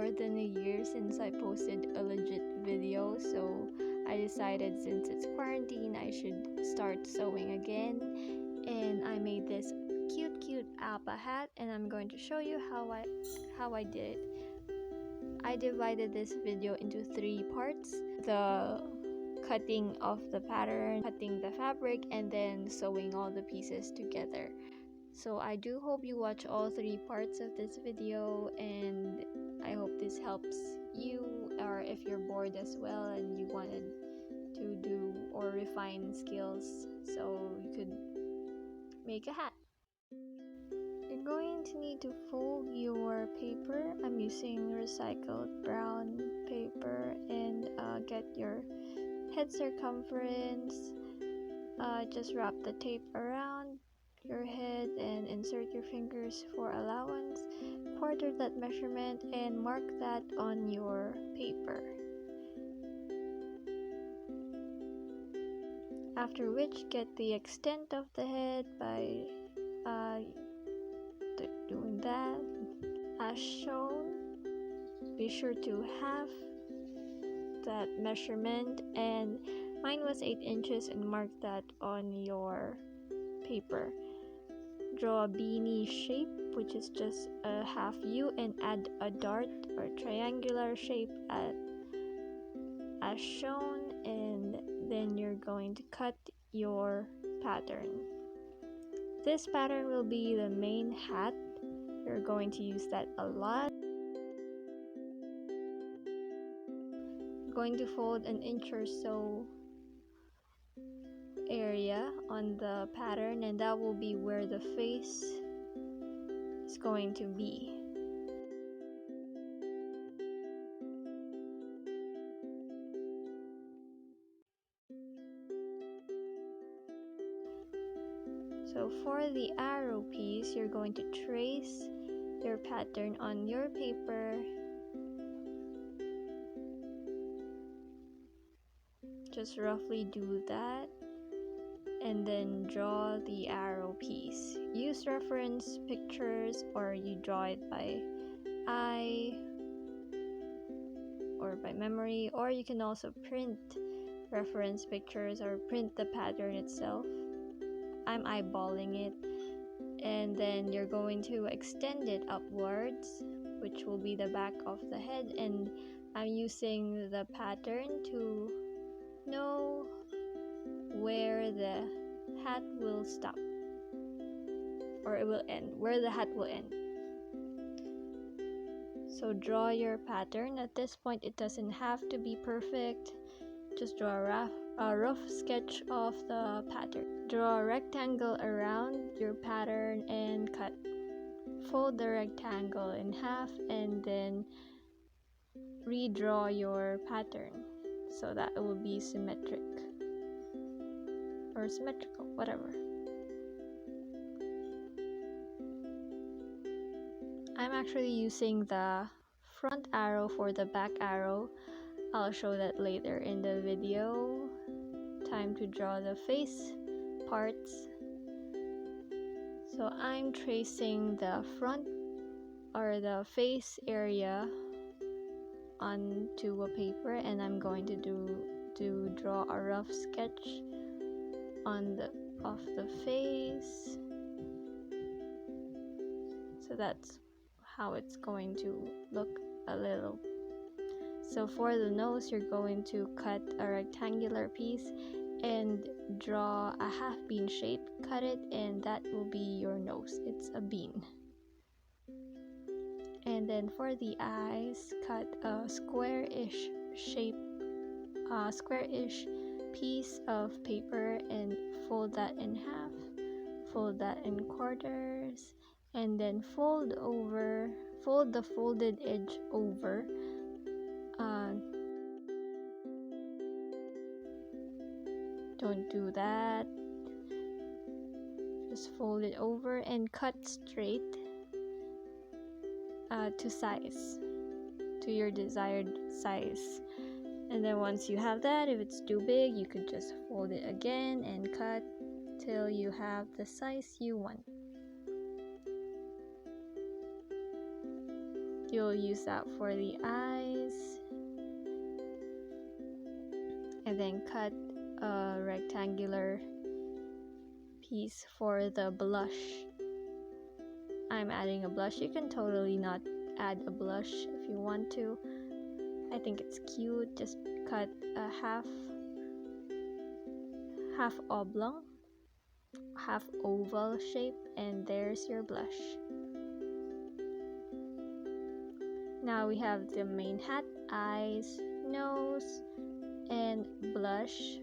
more than a year since I posted a legit video, so I decided since it's quarantine I should start sewing again, and I made this cute APPA hat, and I'm going to show you how I did it. I divided this video into 3 parts: the cutting of the pattern, cutting the fabric, and then sewing all the pieces together. So I do hope you watch all 3 parts of this video, and I hope this helps you, or if you're bored as well and you wanted to do or refine skills so you could make a hat. You're going to need to fold your paper. I'm using recycled brown paper, and get your head circumference. Just wrap the tape around your head and insert your fingers for allowance. Quarter that measurement and mark that on your paper. After which, get the extent of the head by doing that as shown. Be sure to have that measurement, and mine was 8 inches, and mark that on your paper. Draw a beanie shape, which is just a half U, and add a dart or triangular shape as shown, and then you're going to cut your pattern. This pattern will be the main hat. You're going to use that a lot. I'm going to fold an inch or so area on the pattern, and that will be where the face is going to be. So for the arrow piece, you're going to trace your pattern on your paper. Just roughly do that, and then draw the arrow piece. Use reference pictures, or you draw it by eye or by memory, or you can also print reference pictures or print the pattern itself. I'm eyeballing it, and then you're going to extend it upwards, which will be the back of the head, and I'm using the pattern to know where the hat will stop, or it will end, where the hat will end. So draw your pattern. At this point, it doesn't have to be perfect. Just draw a rough sketch of the pattern. Draw a rectangle around your pattern and cut. Fold the rectangle in half, and then redraw your pattern so that it will be symmetric or symmetrical, whatever. I'm actually using the front arrow for the back arrow. I'll show that later in the video. Time to draw the face parts. So I'm tracing the front or the face area onto a paper, and I'm going to draw a rough sketch of the face. So that's how it's going to look a little. So for the nose, you're going to cut a rectangular piece and draw a half bean shape. Cut it, and that will be your nose. It's a bean. And then for the eyes, cut a square-ish shape, square-ish piece of paper, and fold that in half. Fold that in quarters, and then fold the folded edge over. Don't do that. Just fold it over and cut straight to size, to your desired size. And then once you have that, if it's too big, you could just fold it again and cut till you have the size you want. you'll use that for the eyes, and then cut a rectangular piece for the blush. I'm adding a blush. You can totally not add a blush if you want to. I think it's cute. Just cut a half oblong, half oval shape, and there's your blush. Now we have the main hat, eyes, nose, and blush.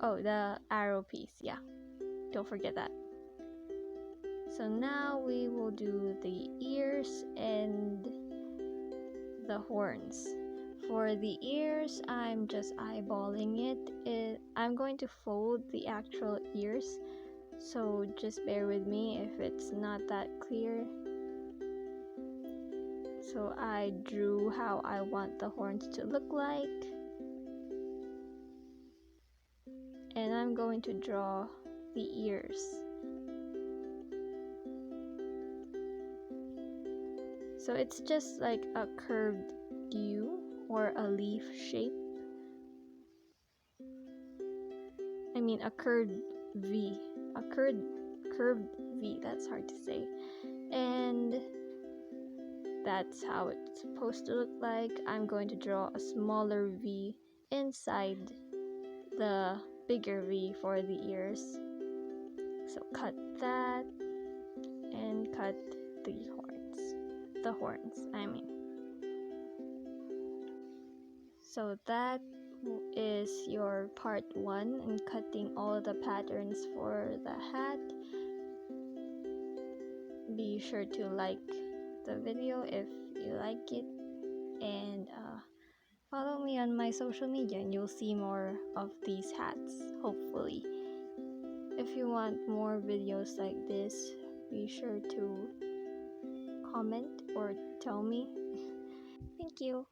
Oh, the arrow piece, yeah, don't forget that. So now we will do the ears and the horns. For the ears, I'm just eyeballing it. I'm going to fold the actual ears, so just bear with me if it's not that clear. So I drew how I want the horns to look like, and I'm going to draw the ears. So it's just like a curved U or a leaf shape. I mean a curved V. A curved V, that's hard to say. And that's how it's supposed to look like. I'm going to draw a smaller V inside the bigger V for the ears. So cut that and cut the horns, I mean. So that is your part 1 in cutting all the patterns for the hat. Be sure to like the video if you like it, and follow me on my social media and you'll see more of these hats, hopefully. If you want more videos like this, be sure to comment or tell me. Thank you.